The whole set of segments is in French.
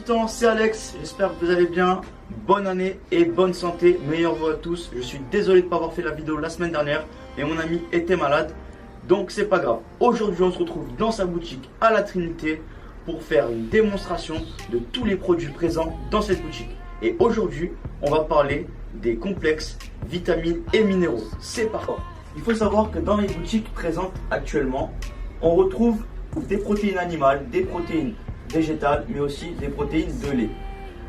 temps, c'est Alex, j'espère que vous allez bien. Bonne année et bonne santé, meilleurs vœux à tous. Je suis désolé de ne pas avoir fait la vidéo la semaine dernière, mais mon ami était malade, donc c'est pas grave. Aujourd'hui on se retrouve dans sa boutique à la Trinité pour faire une démonstration de tous les produits présents dans cette boutique. Et aujourd'hui on va parler des complexes, vitamines et minéraux. C'est parti. Il faut savoir que dans les boutiques présentes actuellement, on retrouve des protéines animales, des protéines végétales, mais aussi des protéines de lait,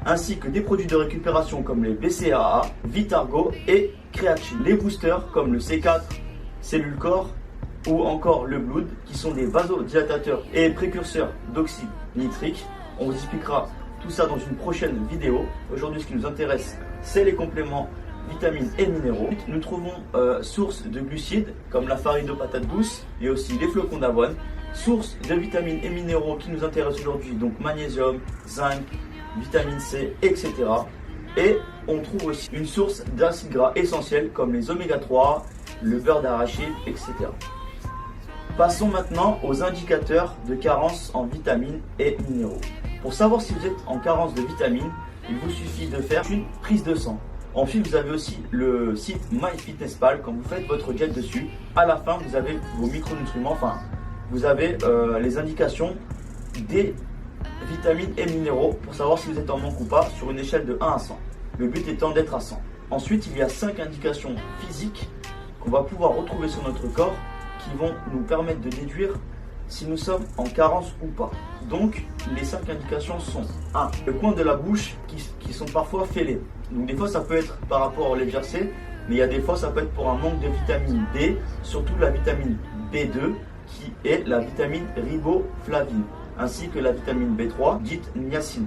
ainsi que des produits de récupération comme les BCAA, Vitargo et créatine. Les boosters comme le C4, Cellule Corps ou encore le Blood, qui sont des vasodilatateurs et précurseurs d'oxyde nitrique. On vous expliquera tout ça dans une prochaine vidéo. Aujourd'hui, ce qui nous intéresse, c'est les compléments vitamines et minéraux. Nous trouvons source de glucides comme la farine de patate douce et aussi les flocons d'avoine. Source de vitamines et minéraux qui nous intéressent aujourd'hui, donc magnésium, zinc, vitamine C, etc. Et on trouve aussi une source d'acides gras essentiels comme les oméga 3, le beurre d'arachide, etc. Passons maintenant aux indicateurs de carence en vitamines et minéraux. Pour savoir si vous êtes en carence de vitamines, il vous suffit de faire une prise de sang. Ensuite, vous avez aussi le site MyFitnessPal. Quand vous faites votre jet dessus, à la fin, vous avez vos micronutriments, vous avez les indications des vitamines et minéraux pour savoir si vous êtes en manque ou pas sur une échelle de 1 à 100. Le but étant d'être à 100. Ensuite, il y a 5 indications physiques qu'on va pouvoir retrouver sur notre corps qui vont nous permettre de déduire si nous sommes en carence ou pas. Donc, les 5 indications sont 1. Le coin de la bouche qui sont parfois fêlés. Donc, des fois, ça peut être par rapport au légèreté, mais il y a des fois, ça peut être pour un manque de vitamine D, surtout la vitamine B2, qui est la vitamine riboflavine, ainsi que la vitamine B3, dite niacine.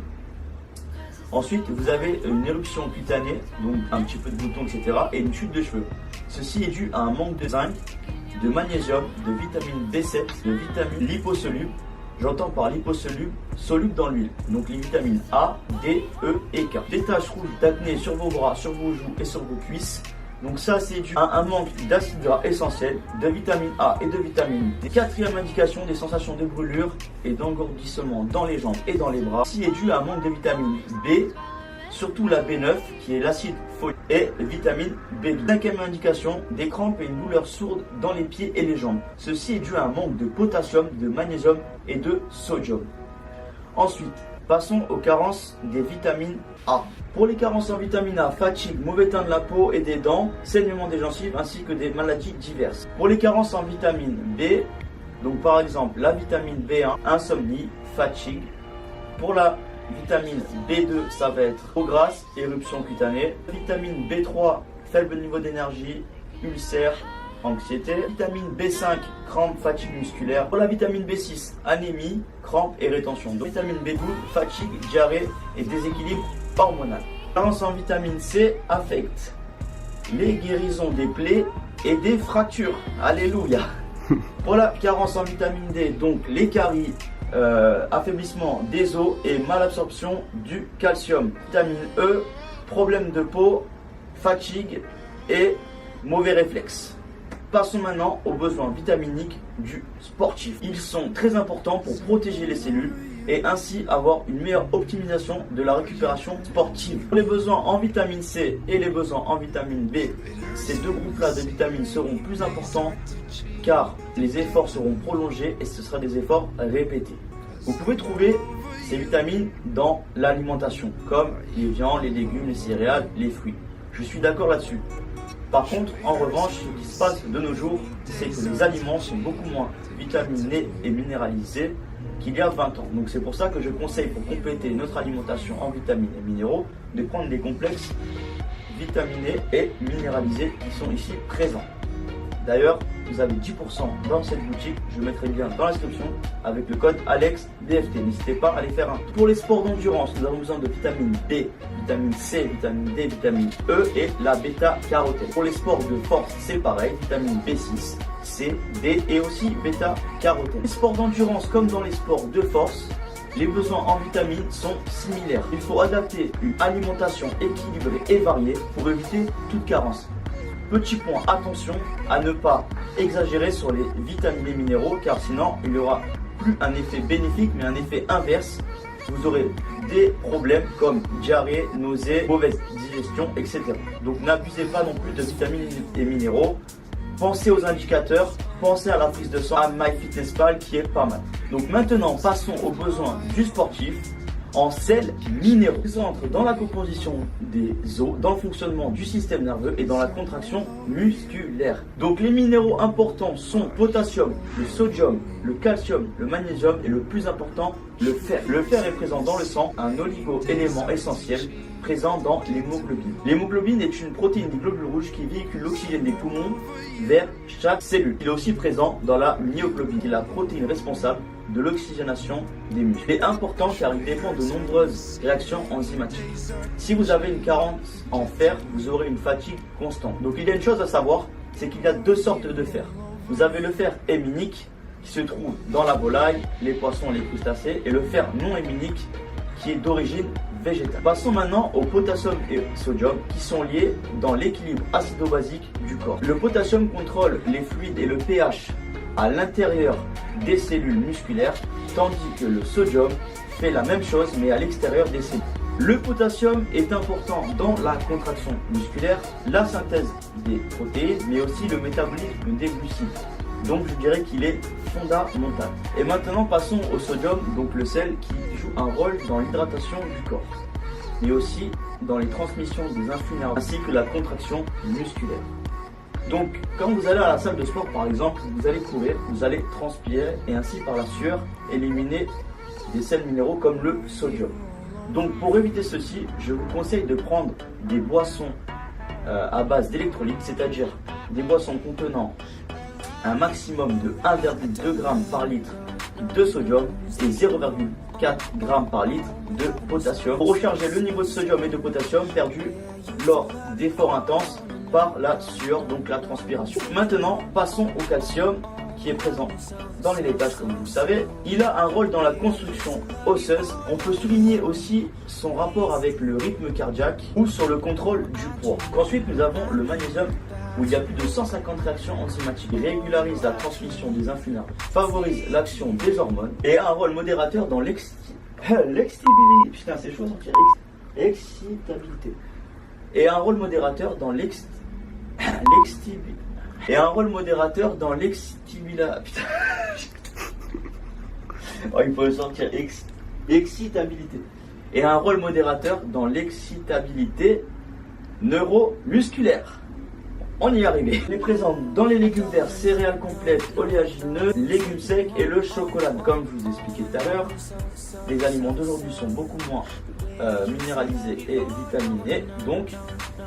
Ensuite, vous avez une éruption cutanée, donc un petit peu de boutons, etc., et une chute de cheveux. Ceci est dû à un manque de zinc, de magnésium, de vitamine B7, de vitamines liposolubles. J'entends par liposolubles, solubles dans l'huile. Donc les vitamines A, D, E et K. Des taches rouges d'acné sur vos bras, sur vos joues et sur vos cuisses. Donc ça, c'est dû à un manque d'acides gras essentiels, de vitamine A et de vitamine D. Quatrième indication, des sensations de brûlure et d'engourdissement dans les jambes et dans les bras. Ceci est dû à un manque de vitamine B, surtout la B9 qui est l'acide folique et vitamine B12. Cinquième indication, des crampes et une douleur sourde dans les pieds et les jambes. Ceci est dû à un manque de potassium, de magnésium et de sodium. Ensuite, passons aux carences des vitamines A. Pour les carences en vitamine A, fatigue, mauvais teint de la peau et des dents, saignement des gencives ainsi que des maladies diverses. Pour les carences en vitamine B, donc par exemple la vitamine B1, insomnie, fatigue. Pour la vitamine B2, ça va être peau grasse, éruption cutanée. Vitamine B3, faible niveau d'énergie, ulcère, anxiété. Vitamine B5, crampes, fatigue musculaire. Pour la vitamine B6, anémie, crampes et rétention. Donc, vitamine B12, fatigue, diarrhée et déséquilibre hormonal. Carence en vitamine C affecte les guérisons des plaies et des fractures. Alléluia. Pour la carence en vitamine D, donc les caries, affaiblissement des os et malabsorption du calcium. Vitamine E, problème de peau, fatigue et mauvais réflexes. Passons maintenant aux besoins vitaminiques du sportif. Ils sont très importants pour protéger les cellules et ainsi avoir une meilleure optimisation de la récupération sportive. Pour les besoins en vitamine C et les besoins en vitamine B, ces deux groupes-là de vitamines seront plus importants car les efforts seront prolongés et ce sera des efforts répétés. Vous pouvez trouver ces vitamines dans l'alimentation, comme les viandes, les légumes, les céréales, les fruits. Je suis d'accord là-dessus. Par contre, en revanche, ce qui se passe de nos jours, c'est que les aliments sont beaucoup moins vitaminés et minéralisés qu'il y a 20 ans. Donc c'est pour ça que je conseille, pour compléter notre alimentation en vitamines et minéraux, de prendre des complexes vitaminés et minéralisés qui sont ici présents. D'ailleurs, vous avez 10% dans cette boutique, je mettrai le lien dans la description avec le code ALEXDFT. N'hésitez pas à les faire un. Pour les sports d'endurance, nous avons besoin de vitamine D, vitamine C, vitamine D, vitamine E et la bêta-carotène. Pour les sports de force, c'est pareil, vitamine B6, C, D et aussi bêta-carotène. Les sports d'endurance comme dans les sports de force, les besoins en vitamines sont similaires. Il faut adapter une alimentation équilibrée et variée pour éviter toute carence. Petit point, attention à ne pas exagérer sur les vitamines et minéraux car sinon il y aura plus un effet bénéfique mais un effet inverse vous aurez des problèmes comme diarrhée, nausée, mauvaise digestion, etc. Donc n'abusez pas non plus de vitamines et minéraux. Pensez aux indicateurs, pensez à la prise de sang, à MyFitnessPal qui est pas mal. Donc maintenant, passons aux besoins du sportif en sels minéraux. Ils entrent dans la composition des os, dans le fonctionnement du système nerveux et dans la contraction musculaire. Donc les minéraux importants sont le potassium, le sodium, le calcium, le magnésium et le plus important, le fer. Le fer est présent dans le sang, un oligo-élément essentiel présent dans l'hémoglobine. L'hémoglobine est une protéine des globules rouges qui véhicule l'oxygène des poumons vers chaque cellule. Il est aussi présent dans la myoglobine, qui est la protéine responsable de l'oxygénation des muscles. Il est important car il dépend de nombreuses réactions enzymatiques. Si vous avez une carence en fer, vous aurez une fatigue constante. Donc il y a une chose à savoir, c'est qu'il y a deux sortes de fer. Vous avez le fer héminique qui se trouve dans la volaille, les poissons, les crustacés, et le fer non héminique qui est d'origine végétale. Passons maintenant au potassium et sodium qui sont liés dans l'équilibre acido-basique du corps. Le potassium contrôle les fluides et le pH à l'intérieur des cellules musculaires, tandis que le sodium fait la même chose mais à l'extérieur des cellules. Le potassium est important dans la contraction musculaire, la synthèse des protéines, mais aussi le métabolisme des glucides. Donc je dirais qu'il est fondamental. Et maintenant passons au sodium, donc le sel qui joue un rôle dans l'hydratation du corps, mais aussi dans les transmissions des influx nerveux ainsi que la contraction musculaire. Donc quand vous allez à la salle de sport par exemple, vous allez courir, vous allez transpirer et ainsi par la sueur éliminer des sels minéraux comme le sodium. Donc pour éviter ceci, je vous conseille de prendre des boissons à base d'électrolytes, c'est-à-dire des boissons contenant un maximum de 1,2 g par litre de sodium et 0,4 g par litre de potassium pour recharger le niveau de sodium et de potassium perdu lors d'efforts intenses par la sueur, donc la transpiration. Maintenant, passons au calcium qui est présent dans les laitages comme vous le savez. Il a un rôle dans la construction osseuse. On peut souligner aussi son rapport avec le rythme cardiaque ou sur le contrôle du poids. Ensuite, nous avons le magnésium où il y a plus de 150 réactions enzymatiques. Il régularise la transmission des influx nerveux, favorise l'action des hormones et a un rôle modérateur dans l'excitabilité. Putain, c'est chaud à sortir. Excitabilité. Et un rôle modérateur dans et un rôle modérateur dans l'excitabilité. Oh, il faut sortir excitabilité. Et un rôle modérateur dans l'excitabilité neuromusculaire. On y est arrivé. Il est présent dans les légumes verts, céréales complètes, oléagineux, légumes secs et le chocolat. Comme je vous expliquais tout à l'heure, les aliments d'aujourd'hui sont beaucoup moins minéralisés et vitaminés. Donc,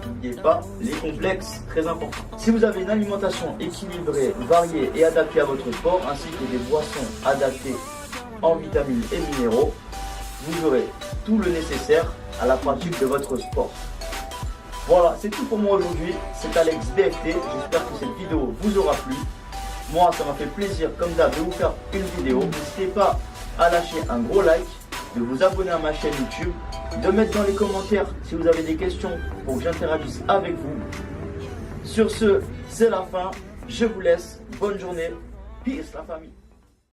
n'oubliez pas les complexes, très importants. Si vous avez une alimentation équilibrée, variée et adaptée à votre sport, ainsi que des boissons adaptées en vitamines et minéraux, vous aurez tout le nécessaire à la pratique de votre sport. Voilà, c'est tout pour moi aujourd'hui. C'est Alex BFT. J'espère que cette vidéo vous aura plu. Moi, ça m'a fait plaisir, comme d'hab, de vous faire une vidéo. N'hésitez pas à lâcher un gros like, de vous abonner à ma chaîne YouTube, de mettre dans les commentaires si vous avez des questions pour que j'interagisse avec vous. Sur ce, c'est la fin. Je vous laisse. Bonne journée. Peace la famille.